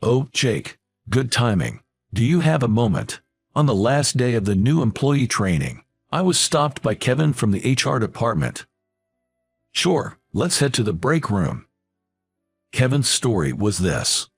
Oh, Jake, good timing. Do you have a moment? On the last day of the new employee training, I was stopped by Kevin from the HR department. Sure, let's head to the break room. Kevin's story was this.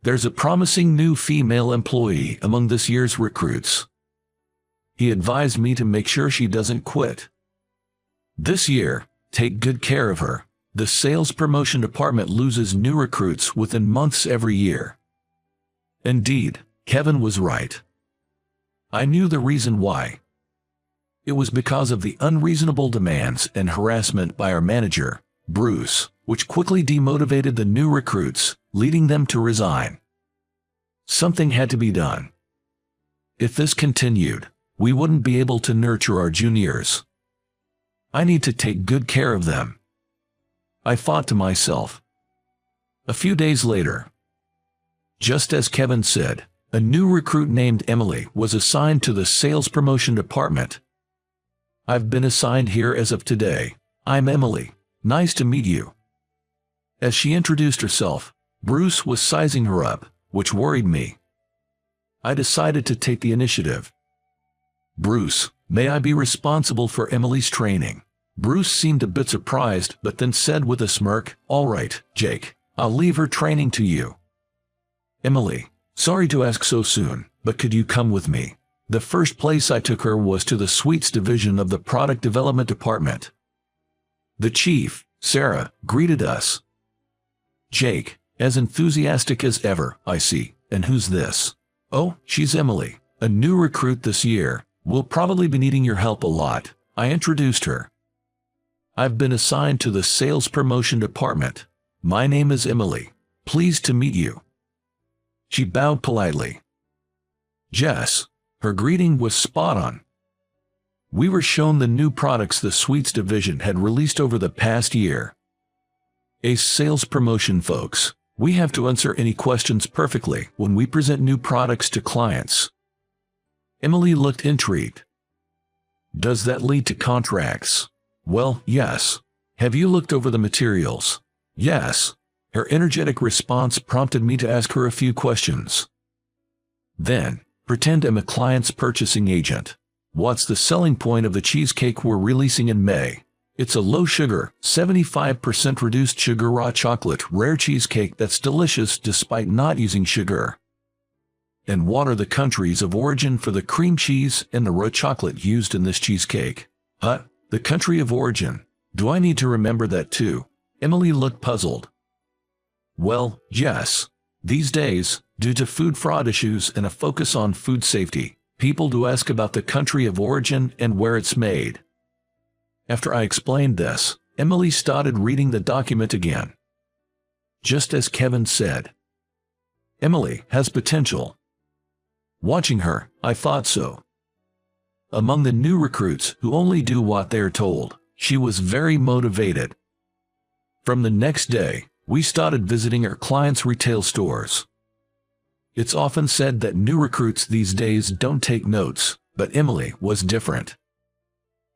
There's a promising new female employee among this year's recruits. He advised me to make sure she doesn't quit. This year, take good care of her. The sales promotion department loses new recruits within months every year. Indeed, Kevin was right. I knew the reason why. It was because of the unreasonable demands and harassment by our manager, Bruce, which quickly demotivated the new recruits, leading them to resign. Something had to be done. If this continued, we wouldn't be able to nurture our juniors. I need to take good care of them, I thought to myself. A few days later, just as Kevin said, a new recruit named Emily was assigned to the sales promotion department. I've been assigned here as of today. I'm Emily. Nice to meet you. As she introduced herself, Bruce was sizing her up, which worried me. I decided to take the initiative. Bruce, may I be responsible for Emily's training? Bruce seemed a bit surprised but then said with a smirk, all right, Jake, I'll leave her training to you. Emily, sorry to ask so soon, but could you come with me? The first place I took her was to the sweets division of the product development department. The chief, Sarah, greeted us. Jake, as enthusiastic as ever, I see. And who's this? Oh, she's Emily, a new recruit this year. We'll probably be needing your help a lot. I introduced her. I've been assigned to the sales promotion department. My name is Emily. Pleased to meet you. She bowed politely. Jess, her greeting was spot on. We were shown the new products the sweets division had released over the past year. As sales promotion folks, we have to answer any questions perfectly when we present new products to clients. Emily looked intrigued. Does that lead to contracts? Well, yes. Have you looked over the materials? Yes. Her energetic response prompted me to ask her a few questions. Then, pretend I'm a client's purchasing agent. What's the selling point of the cheesecake we're releasing in May? It's a low-sugar, 75% reduced sugar raw chocolate rare cheesecake that's delicious despite not using sugar. And what are the countries of origin for the cream cheese and the raw chocolate used in this cheesecake? Huh? The country of origin. Do I need to remember that too? Emily looked puzzled. Well, yes. These days, due to food fraud issues and a focus on food safety, people do ask about the country of origin and where it's made. After I explained this, Emily started reading the document again. Just as Kevin said. Emily has potential. Watching her, I thought so. Among the new recruits who only do what they're told, she was very motivated. From the next day, we started visiting our clients' retail stores. It's often said that new recruits these days don't take notes, but Emily was different.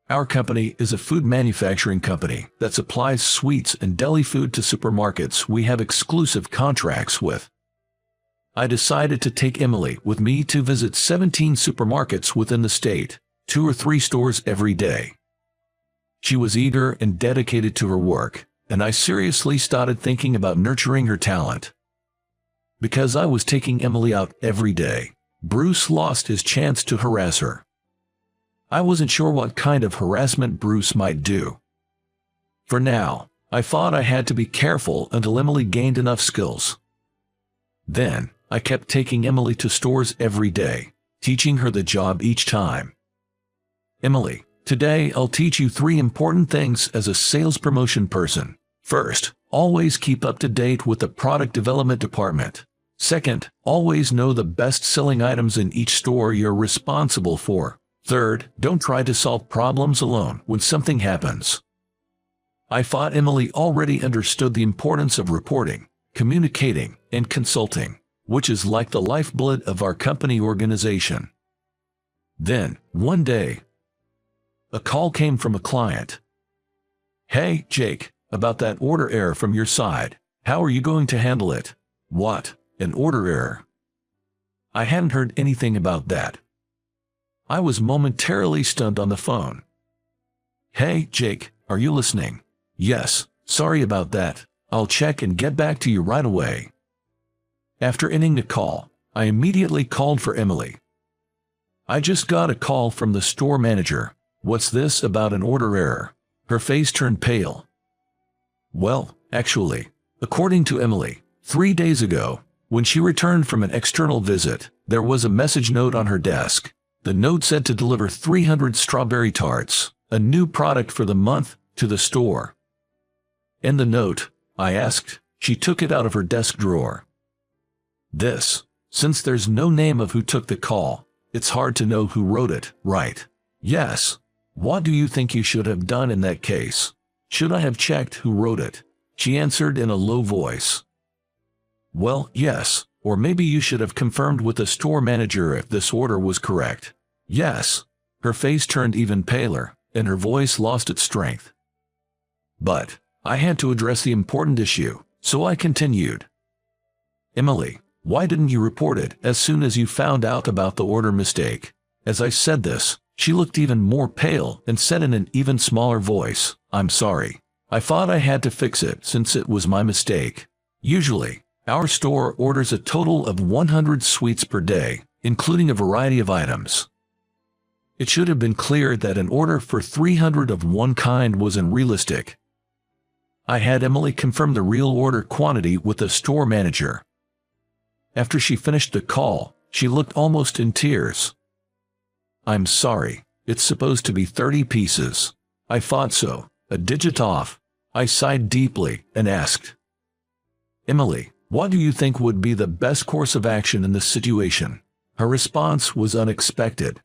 Our company is a food manufacturing company that supplies sweets and deli food to supermarkets we have exclusive contracts with. I decided to take Emily with me to visit 17 supermarkets within the state, 2 or 3 stores every day. She was eager and dedicated to her work, and I seriously started thinking about nurturing her talent. Because I was taking Emily out every day, Bruce lost his chance to harass her. I wasn't sure what kind of harassment Bruce might do. For now, I thought I had to be careful until Emily gained enough skills. Then, I kept taking Emily to stores every day, teaching her the job each time. Emily, today I'll teach you 3 important things as a sales promotion person. First, always keep up to date with the product development department. Second, always know the best-selling items in each store you're responsible for. Third, don't try to solve problems alone when something happens. I thought Emily already understood the importance of reporting, communicating, and consulting, which is like the lifeblood of our company organization. Then, one day, a call came from a client. Hey, Jake, about that order error from your side. How are you going to handle it? What? An order error. I hadn't heard anything about that. I was momentarily stunned on the phone. Hey, Jake, are you listening? Yes, sorry about that. I'll check and get back to you right away. After ending the call, I immediately called for Emily. I just got a call from the store manager. What's this about an order error? Her face turned pale. Well, actually, according to Emily, 3 days ago, when she returned from an external visit, there was a message note on her desk. The note said to deliver 300 strawberry tarts, a new product for the month, to the store. In the note, I asked. She took it out of her desk drawer. Since there's no name of who took the call, it's hard to know who wrote it, right? Yes. What do you think you should have done in that case? Should I have checked who wrote it? She answered in a low voice. Well, yes, or maybe you should have confirmed with the store manager if this order was correct. Yes. Her face turned even paler, and her voice lost its strength. But I had to address the important issue, so I continued. Emily, why didn't you report it as soon as you found out about the order mistake? As I said this, she looked even more pale and said in an even smaller voice, I'm sorry. I thought I had to fix it since it was my mistake. Usually, our store orders a total of 100 sweets per day, including a variety of items. It should have been clear that an order for 300 of one kind was unrealistic. I had Emily confirm the real order quantity with the store manager. After she finished the call, she looked almost in tears. I'm sorry, it's supposed to be 30 pieces. I thought so, a digit off. I sighed deeply and asked, Emily, what do you think would be the best course of action in this situation? Her response was unexpected.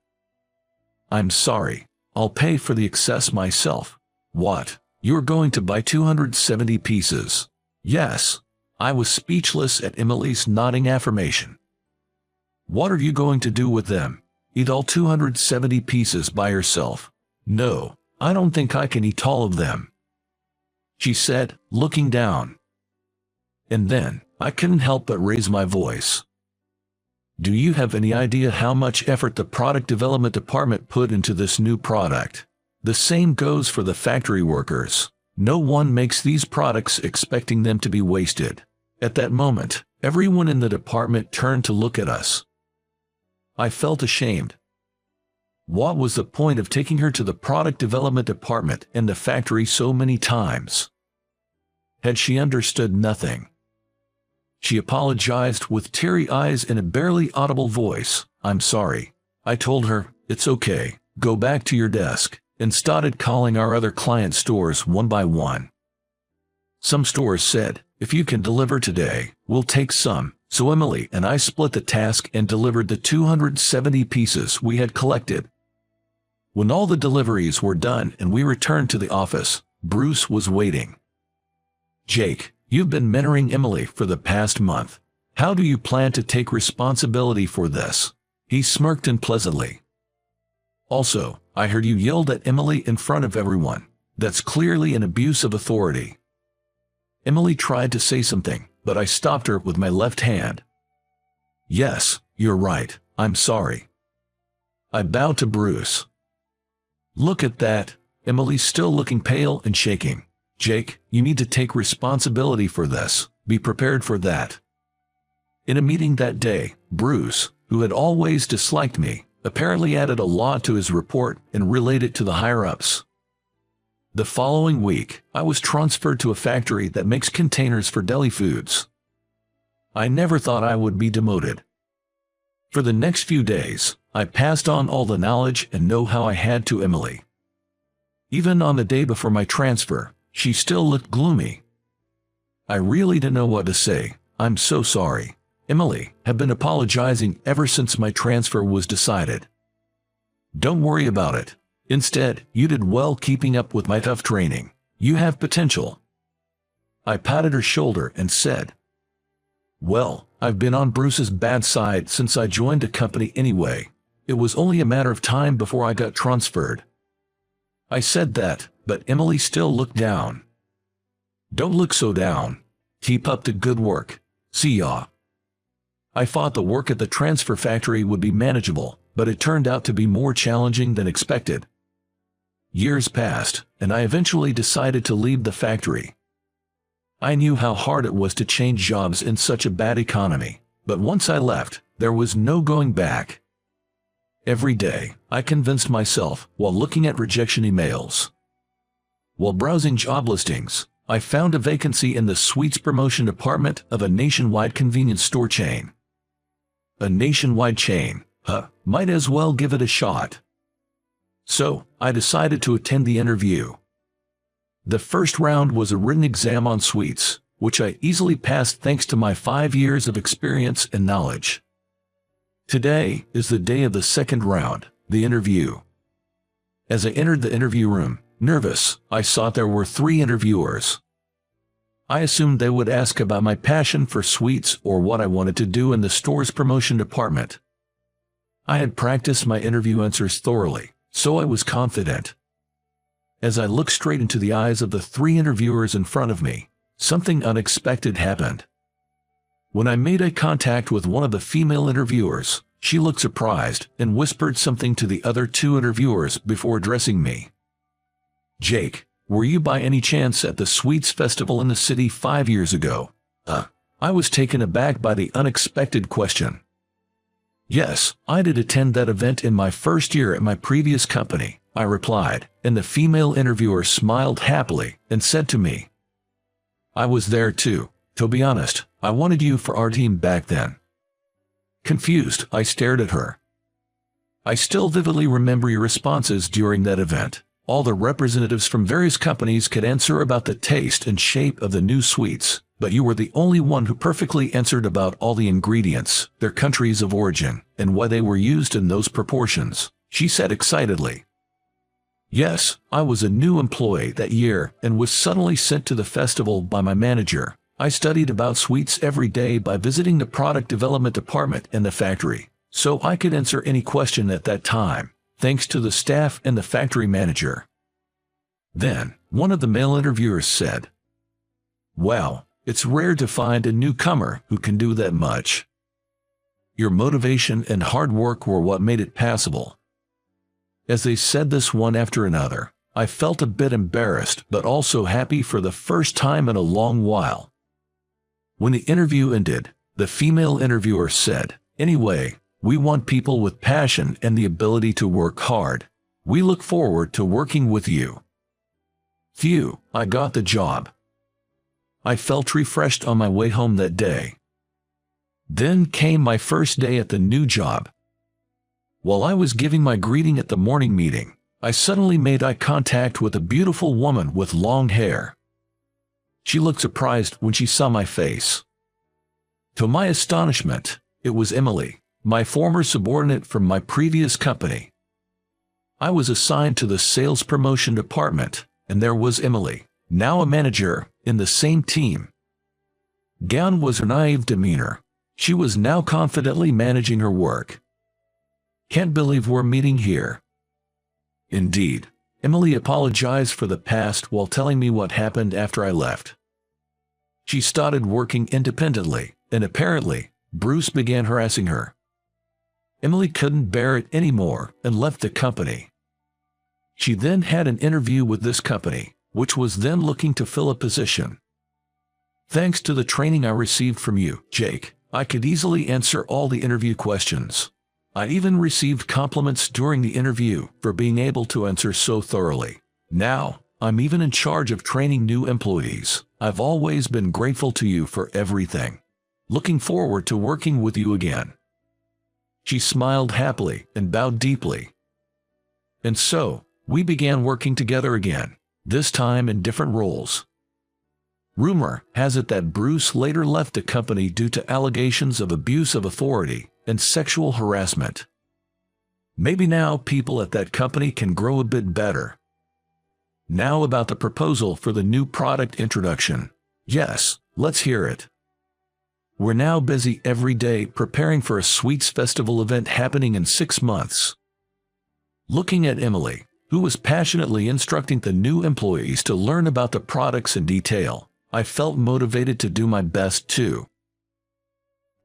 I'm sorry, I'll pay for the excess myself. What? You're going to buy 270 pieces? Yes. I was speechless at Emily's nodding affirmation. What are you going to do with them? Eat all 270 pieces by yourself? No, I don't think I can eat all of them, she said, looking down. And then, I couldn't help but raise my voice. Do you have any idea how much effort the product development department put into this new product? The same goes for the factory workers. No one makes these products expecting them to be wasted. At that moment, everyone in the department turned to look at us. I felt ashamed. What was the point of taking her to the product development department and the factory so many times? Had she understood nothing? She apologized with teary eyes and a barely audible voice. I'm sorry. I told her, it's okay, go back to your desk, and started calling our other client stores one by one. Some stores said, if you can deliver today, we'll take some, so Emily and I split the task and delivered the 270 pieces we had collected. When all the deliveries were done and we returned to the office, Bruce was waiting. Jake, you've been mentoring Emily for the past month. How do you plan to take responsibility for this? He smirked unpleasantly. Also, I heard you yelled at Emily in front of everyone. That's clearly an abuse of authority. Emily tried to say something, but I stopped her with my left hand. Yes, you're right, I'm sorry. I bowed to Bruce. Look at that, Emily's still looking pale and shaking. Jake, you need to take responsibility for this, be prepared for that. In a meeting that day, Bruce, who had always disliked me, apparently added a lot to his report and relayed it to the higher-ups. The following week, I was transferred to a factory that makes containers for deli foods. I never thought I would be demoted. For the next few days, I passed on all the knowledge and know-how I had to Emily. Even on the day before my transfer, she still looked gloomy. I really didn't know what to say. I'm so sorry. Emily had been apologizing ever since my transfer was decided. Don't worry about it. Instead, you did well keeping up with my tough training. You have potential. I patted her shoulder and said, well, I've been on Bruce's bad side since I joined the company anyway. It was only a matter of time before I got transferred. I said that, but Emily still looked down. Don't look so down. Keep up the good work. See ya. I thought the work at the transfer factory would be manageable, but it turned out to be more challenging than expected. Years passed, and I eventually decided to leave the factory. I knew how hard it was to change jobs in such a bad economy, but once I left, there was no going back. Every day, I convinced myself while looking at rejection emails. While browsing job listings, I found a vacancy in the sweets promotion department of a nationwide convenience store chain. A nationwide chain, might as well give it a shot. So, I decided to attend the interview. The first round was a written exam on sweets, which I easily passed thanks to my 5 years of experience and knowledge. Today is the day of the second round, the interview. As I entered the interview room, nervous, I saw there were 3 interviewers. I assumed they would ask about my passion for sweets or what I wanted to do in the store's promotion department. I had practiced my interview answers thoroughly, so I was confident. As I looked straight into the eyes of the 3 interviewers in front of me, something unexpected happened. When I made eye contact with one of the female interviewers, she looked surprised and whispered something to the other 2 interviewers before addressing me. "Jake, were you by any chance at the Sweets Festival in the city 5 years ago?" I was taken aback by the unexpected question. "Yes, I did attend that event in my first year at my previous company," I replied, and the female interviewer smiled happily and said to me, "I was there too. To be honest, I wanted you for our team back then." Confused, I stared at her. "I still vividly remember your responses during that event. All the representatives from various companies could answer about the taste and shape of the new sweets, but you were the only one who perfectly answered about all the ingredients, their countries of origin, and why they were used in those proportions," she said excitedly. Yes, I was a new employee that year and was suddenly sent to the festival by my manager. I studied about sweets every day by visiting the product development department in the factory, so I could answer any question at that time, thanks to the staff and the factory manager. Then, one of the male interviewers said, "Wow, it's rare to find a newcomer who can do that much. Your motivation and hard work were what made it passable." As they said this one after another, I felt a bit embarrassed but also happy for the first time in a long while. When the interview ended, the female interviewer said, "Anyway, we want people with passion and the ability to work hard. We look forward to working with you." Phew, I got the job. I felt refreshed on my way home that day. Then came my first day at the new job. While I was giving my greeting at the morning meeting, I suddenly made eye contact with a beautiful woman with long hair. She looked surprised when she saw my face. To my astonishment, it was Emily, my former subordinate from my previous company. I was assigned to the sales promotion department, and there was Emily, now a manager, in the same team. Gone was her naive demeanor. She was now confidently managing her work. "Can't believe we're meeting here." Indeed, Emily apologized for the past while telling me what happened after I left. She started working independently, and apparently, Bruce began harassing her. Emily couldn't bear it anymore and left the company. She then had an interview with this company, which was then looking to fill a position. "Thanks to the training I received from you, Jake, I could easily answer all the interview questions. I even received compliments during the interview for being able to answer so thoroughly. Now, I'm even in charge of training new employees. I've always been grateful to you for everything. Looking forward to working with you again." She smiled happily and bowed deeply. And so, we began working together again, this time in different roles. Rumor has it that Bruce later left the company due to allegations of abuse of authority and sexual harassment. Maybe now people at that company can grow a bit better. Now about the proposal for the new product introduction. Yes, let's hear it. We're now busy every day preparing for a Sweets Festival event happening in 6 months. Looking at Emily, who was passionately instructing the new employees to learn about the products in detail, I felt motivated to do my best too.